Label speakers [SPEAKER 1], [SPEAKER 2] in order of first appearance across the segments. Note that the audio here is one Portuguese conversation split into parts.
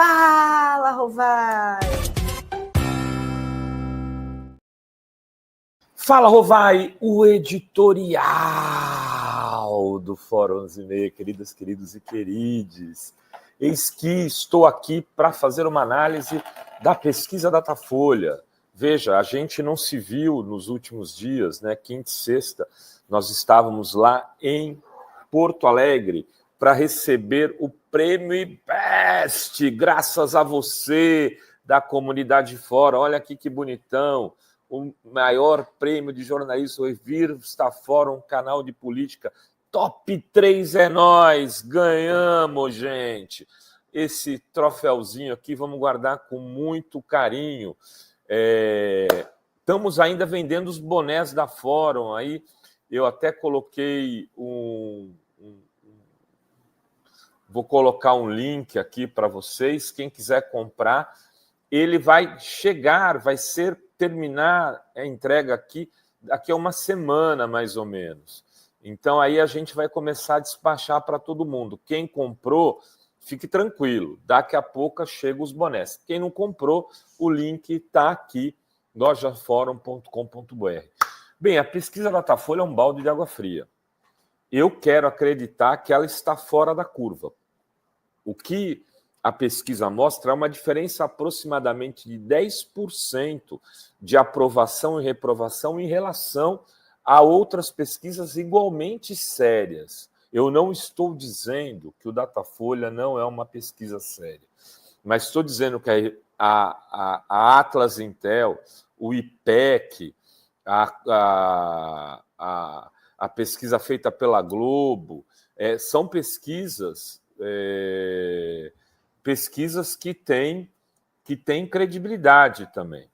[SPEAKER 1] Fala, Rovai!
[SPEAKER 2] Fala, Rovai, o editorial do Fórum 11h30, queridas, queridos e querides. Eis que estou aqui para fazer uma análise da pesquisa Datafolha. Veja, a gente não se viu nos últimos dias, né? Quinta e sexta, nós estávamos lá em Porto Alegre para receber o prêmio IBEST, graças a você da comunidade Fora. Olha aqui que bonitão. O maior prêmio de jornalismo, Revista Fórum, canal de política. Top 3 é nós, ganhamos, gente. Esse troféuzinho aqui vamos guardar com muito carinho. Estamos ainda vendendo os bonés da Fórum. Aí eu até coloquei vou colocar um link aqui para vocês. Quem quiser comprar, ele vai chegar, terminar a entrega aqui daqui a uma semana, mais ou menos. Então, aí a gente vai começar a despachar para todo mundo. Quem comprou, fique tranquilo. Daqui a pouco chegam os bonés. Quem não comprou, o link está aqui, lojaforum.com.br. Bem, a pesquisa Datafolha é um balde de água fria. Eu quero acreditar que ela está fora da curva. O que a pesquisa mostra uma diferença aproximadamente de 10% de aprovação e reprovação em relação a outras pesquisas igualmente sérias. Eu não estou dizendo que o Datafolha não é uma pesquisa séria, mas estou dizendo que a Atlas Intel, o IPEC, a pesquisa feita pela Globo, são pesquisas que têm credibilidade também.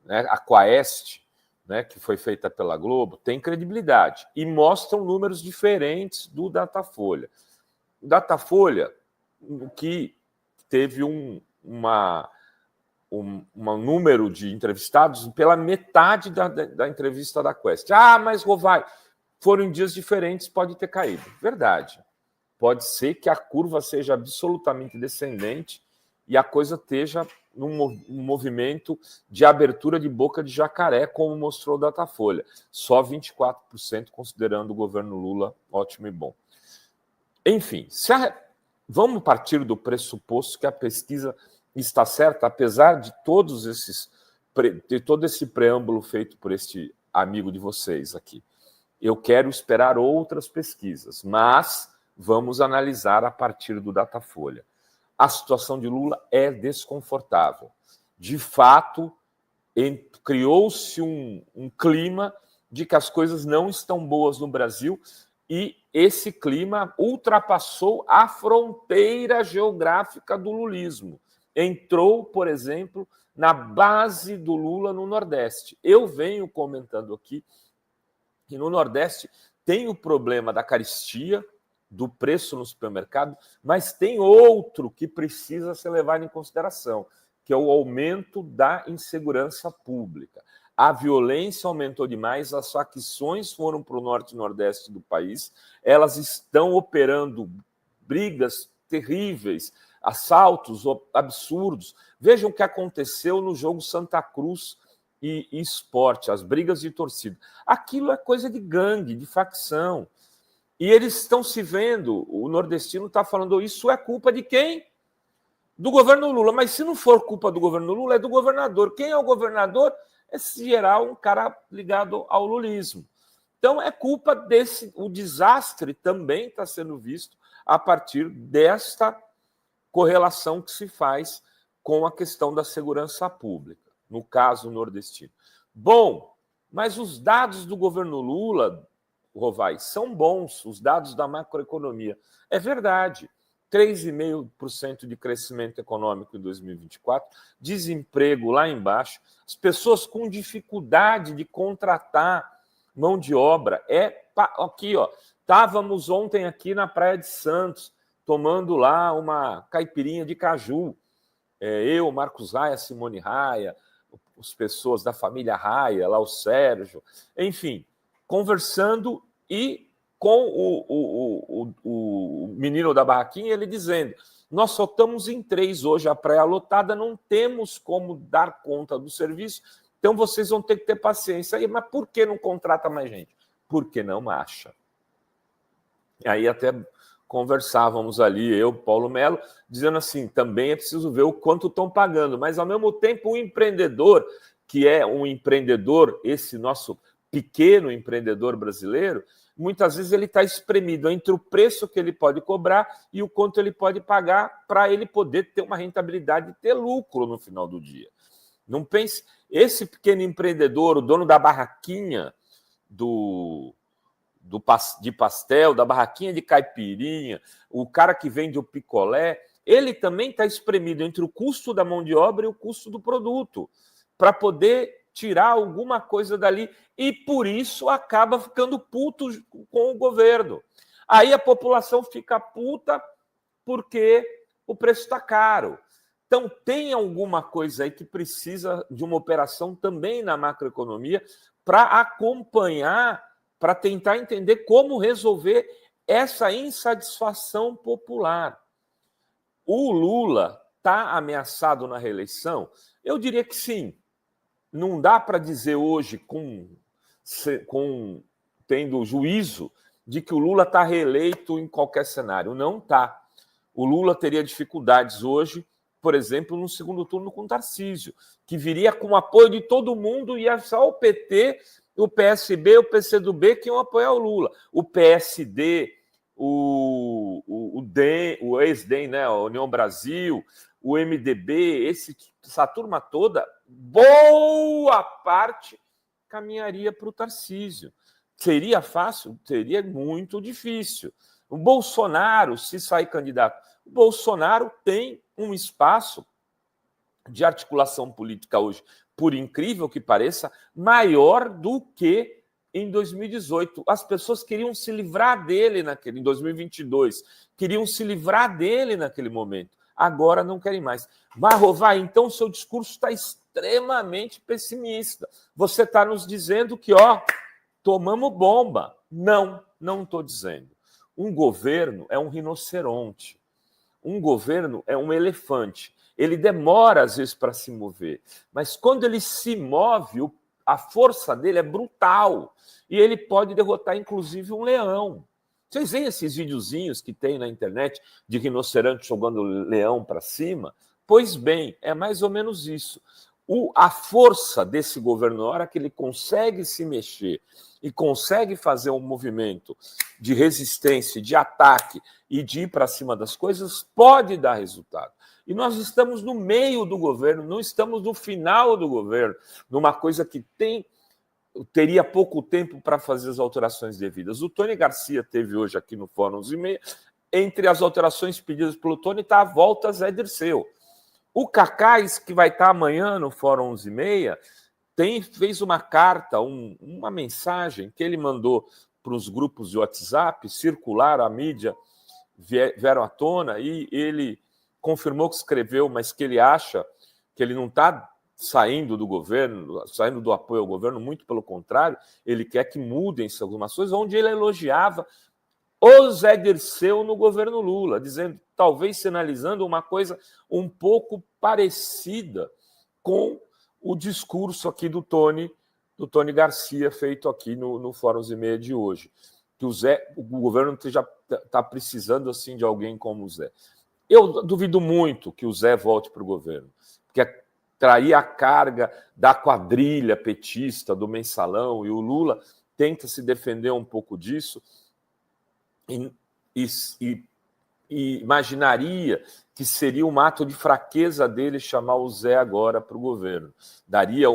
[SPEAKER 2] Né? A Quaest, né, que foi feita pela Globo, tem credibilidade e mostram números diferentes do Datafolha. O Datafolha, que teve um número de entrevistados pela metade da entrevista da Quaest. Ah, mas Rovai, foram em dias diferentes, pode ter caído. Verdade. Pode ser que a curva seja absolutamente descendente e a coisa esteja num movimento de abertura de boca de jacaré, como mostrou o Datafolha. Só 24% considerando o governo Lula ótimo e bom. Enfim, vamos partir do pressuposto que a pesquisa está certa, apesar de todo esse preâmbulo feito por este amigo de vocês aqui. Eu quero esperar outras pesquisas, mas vamos analisar a partir do Datafolha. A situação de Lula é desconfortável. De fato, criou-se um clima de que as coisas não estão boas no Brasil e esse clima ultrapassou a fronteira geográfica do lulismo. Entrou, por exemplo, na base do Lula no Nordeste. Eu venho comentando aqui que no Nordeste tem o problema da carestia, do preço no supermercado, mas tem outro que precisa ser levado em consideração, que é o aumento da insegurança pública. A violência aumentou demais, as facções foram para o norte e nordeste do país, elas estão operando brigas terríveis, assaltos absurdos. Vejam o que aconteceu no jogo Santa Cruz e Sport, as brigas de torcida. Aquilo é coisa de gangue, de facção. E eles estão se vendo, o nordestino está falando, isso é culpa de quem? Do governo Lula. Mas se não for culpa do governo Lula, é do governador. Quem é o governador? É, em geral, um cara ligado ao lulismo. Então, é culpa desse... O desastre também está sendo visto a partir desta correlação que se faz com a questão da segurança pública, no caso nordestino. Bom, mas os dados do governo Lula, Rovai, são bons, os dados da macroeconomia. É verdade, 3,5% de crescimento econômico em 2024, desemprego lá embaixo, as pessoas com dificuldade de contratar mão de obra. Aqui, ó, estávamos ontem aqui na Praia de Santos, tomando lá uma caipirinha de caju. Eu, Marcos Raia, Simone Raia, as pessoas da família Raia, lá o Sérgio, enfim, conversando e com o menino da barraquinha, ele dizendo, Nós só estamos em 3 hoje, a praia lotada, não temos como dar conta do serviço, então vocês vão ter que ter paciência. Aí, mas por que não contrata mais gente? Porque não acha. E aí até conversávamos ali, eu, Paulo Melo, dizendo assim, também é preciso ver o quanto estão pagando, mas ao mesmo tempo o empreendedor, que é um empreendedor, esse nosso pequeno empreendedor brasileiro, muitas vezes ele está espremido entre o preço que ele pode cobrar e o quanto ele pode pagar para ele poder ter uma rentabilidade e ter lucro no final do dia. Não pense, esse pequeno empreendedor, o dono da barraquinha de pastel, da barraquinha de caipirinha, o cara que vende o picolé, ele também está espremido entre o custo da mão de obra e o custo do produto, para poder tirar alguma coisa dali, e por isso acaba ficando puto com o governo. Aí a população fica puta porque o preço está caro. Então tem alguma coisa aí que precisa de uma operação também na macroeconomia para acompanhar, para tentar entender como resolver essa insatisfação popular. O Lula está ameaçado na reeleição? Eu diria que sim. Não dá para dizer hoje, tendo juízo, de que o Lula está reeleito em qualquer cenário. Não está. O Lula teria dificuldades hoje, por exemplo, no segundo turno com o Tarcísio, que viria com o apoio de todo mundo e é só o PT, o PSB, o PCdoB que iam apoiar o Lula. O PSD, o ex-DEM, né, a União Brasil, o MDB, essa turma toda, boa parte caminharia para o Tarcísio. Seria fácil? Seria muito difícil. O Bolsonaro, se sair candidato, o Bolsonaro tem um espaço de articulação política hoje, por incrível que pareça, maior do que em 2018. As pessoas queriam se livrar dele em 2022, queriam se livrar dele naquele momento. Agora não querem mais. Rovai, então seu discurso está extremamente pessimista. Você está nos dizendo que, tomamos bomba. Não estou dizendo. Um governo é um rinoceronte. Um governo é um elefante. Ele demora, às vezes, para se mover. Mas quando ele se move, a força dele é brutal. E ele pode derrotar, inclusive, um leão. Vocês veem esses videozinhos que tem na internet de rinoceronte jogando leão para cima? Pois bem, é mais ou menos isso. A força desse governo, na hora que ele consegue se mexer e consegue fazer um movimento de resistência, de ataque e de ir para cima das coisas, pode dar resultado. E nós estamos no meio do governo, não estamos no final do governo, numa coisa que teria pouco tempo para fazer as alterações devidas. O Tony Garcia teve hoje aqui no Fórum 11h30, entre as alterações pedidas pelo Tony está a volta Zé Dirceu. O Cacais, que vai estar amanhã no Fórum 11h30, fez uma carta, uma mensagem que ele mandou para os grupos de WhatsApp, circular, a mídia vieram à tona, e ele confirmou que escreveu, mas que ele acha que ele não está saindo do governo, saindo do apoio ao governo, muito pelo contrário, ele quer que mudem-se algumas coisas, onde ele elogiava o Zé Dirceu no governo Lula, dizendo, talvez sinalizando uma coisa um pouco parecida com o discurso aqui do Tony Garcia, feito aqui no Fórum 11h30 de hoje, que o governo já está precisando assim de alguém como o Zé. Eu duvido muito que o Zé volte para o governo, porque trair a carga da quadrilha petista, do mensalão, e o Lula tenta se defender um pouco disso, e imaginaria que seria um ato de fraqueza dele chamar o Zé agora para o governo. Daria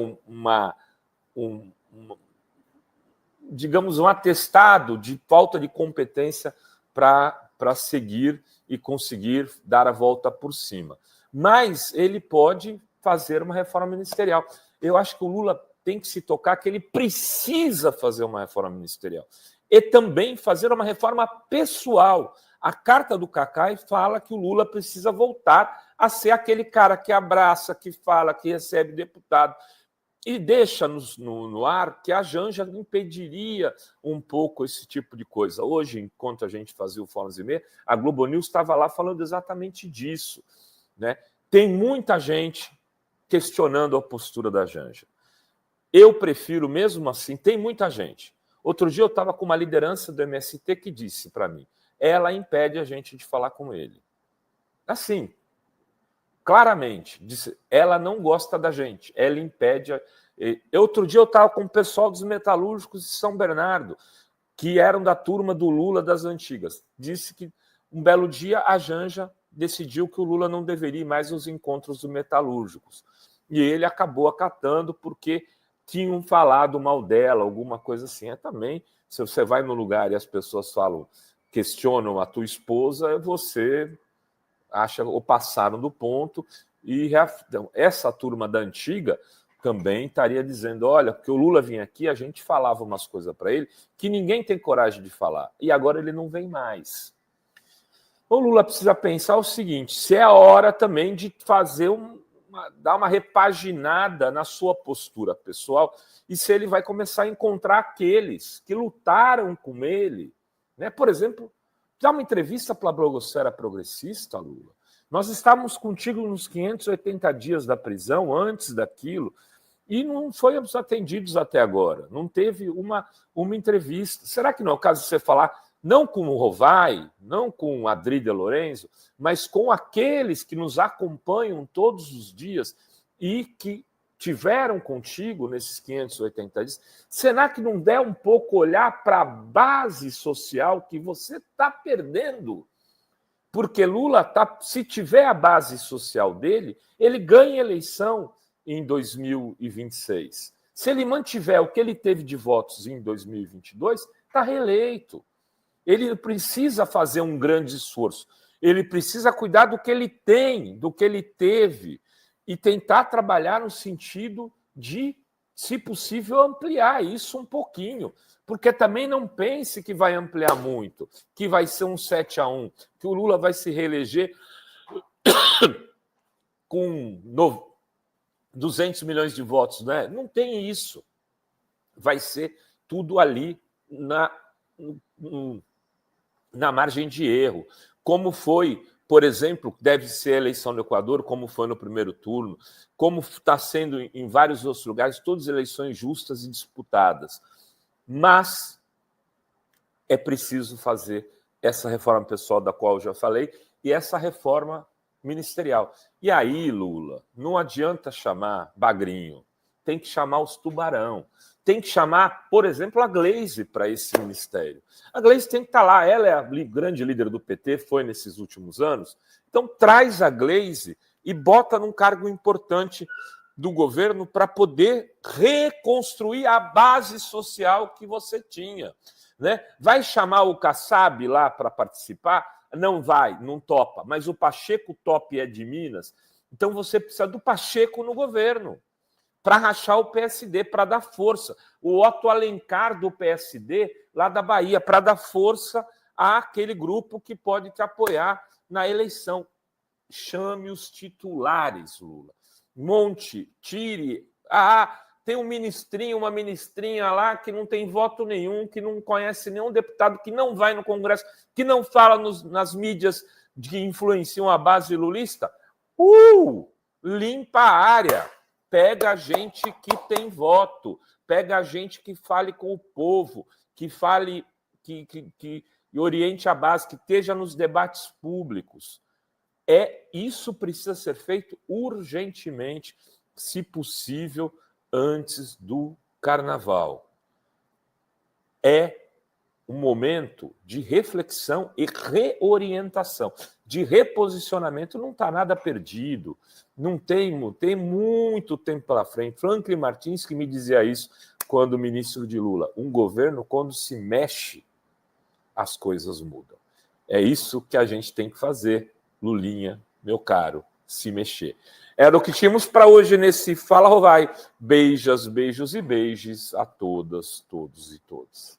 [SPEAKER 2] digamos, um atestado de falta de competência para seguir e conseguir dar a volta por cima. Mas ele pode fazer uma reforma ministerial. Eu acho que o Lula tem que se tocar que ele precisa fazer uma reforma ministerial. E também fazer uma reforma pessoal. A carta do Cacai fala que o Lula precisa voltar a ser aquele cara que abraça, que fala, que recebe deputado. E deixa no ar que a Janja impediria um pouco esse tipo de coisa. Hoje, enquanto a gente fazia o Fórum e-mail, a Globo News estava lá falando exatamente disso, né? Tem muita gente questionando a postura da Janja. Eu prefiro, mesmo assim, tem muita gente. Outro dia eu estava com uma liderança do MST que disse para mim, ela impede a gente de falar com ele. Assim, claramente, disse, ela não gosta da gente, ela impede. Outro dia eu estava com o pessoal dos metalúrgicos de São Bernardo, que eram da turma do Lula das antigas. Disse que um belo dia a Janja decidiu que o Lula não deveria ir mais aos encontros dos metalúrgicos. E ele acabou acatando porque tinham falado mal dela, alguma coisa assim. Também, se você vai no lugar e as pessoas falam, questionam a tua esposa, você acha ou passaram do ponto. E essa turma da antiga também estaria dizendo, olha, porque o Lula vinha aqui, a gente falava umas coisas para ele que ninguém tem coragem de falar. E agora ele não vem mais. O Lula precisa pensar o seguinte, se é a hora também de fazer dar uma repaginada na sua postura pessoal e se ele vai começar a encontrar aqueles que lutaram com ele. Né? Por exemplo, dá uma entrevista para a blogosfera progressista, Lula. Nós estávamos contigo nos 580 dias da prisão, antes daquilo, e não fomos atendidos até agora. Não teve uma entrevista. Será que não é o caso de você falar, não com o Rovai, não com o Adri de Lorenzo, mas com aqueles que nos acompanham todos os dias e que tiveram contigo nesses 580 dias? Será que não der um pouco olhar para a base social que você está perdendo? Porque Lula, se tiver a base social dele, ele ganha eleição em 2026. Se ele mantiver o que ele teve de votos em 2022, está reeleito. Ele precisa fazer um grande esforço. Ele precisa cuidar do que ele tem, do que ele teve, e tentar trabalhar no sentido de, se possível, ampliar isso um pouquinho. Porque também não pense que vai ampliar muito, que vai ser um 7-1, que o Lula vai se reeleger com 200 milhões de votos. Né? Não tem isso. Vai ser tudo ali na margem de erro, como foi, por exemplo, deve ser a eleição do Equador, como foi no primeiro turno, como está sendo em vários outros lugares, todas eleições justas e disputadas. Mas é preciso fazer essa reforma pessoal da qual eu já falei e essa reforma ministerial. E aí, Lula, não adianta chamar bagrinho, tem que chamar os tubarão. Tem que chamar, por exemplo, a Gleisi para esse ministério. A Gleisi tem que estar lá. Ela é a grande líder do PT, foi nesses últimos anos. Então, traz a Gleisi e bota num cargo importante do governo para poder reconstruir a base social que você tinha. Né? Vai chamar o Kassab lá para participar? Não vai, não topa. Mas o Pacheco topa e é de Minas. Então, você precisa do Pacheco no governo para rachar o PSD, para dar força. O Otto Alencar do PSD, lá da Bahia, para dar força àquele grupo que pode te apoiar na eleição. Chame os titulares, Lula. Monte, tire. Tem um ministrinho, uma ministrinha lá que não tem voto nenhum, que não conhece nenhum deputado, que não vai no Congresso, que não fala nas mídias que influenciam a base lulista. Limpa a área. Pega a gente que tem voto, pega a gente que fale com o povo, que fale, que oriente a base, que esteja nos debates públicos. Isso precisa ser feito urgentemente, se possível, antes do Carnaval. É um momento de reflexão e reorientação, de reposicionamento. Não está nada perdido, não tem muito tempo pela frente. Franklin Martins que me dizia isso quando ministro de Lula. Um governo, quando se mexe, as coisas mudam. É isso que a gente tem que fazer, Lulinha, meu caro, se mexer. Era o que tínhamos para hoje nesse Fala Rovai. Beijos e beijos a todas, todos e todos.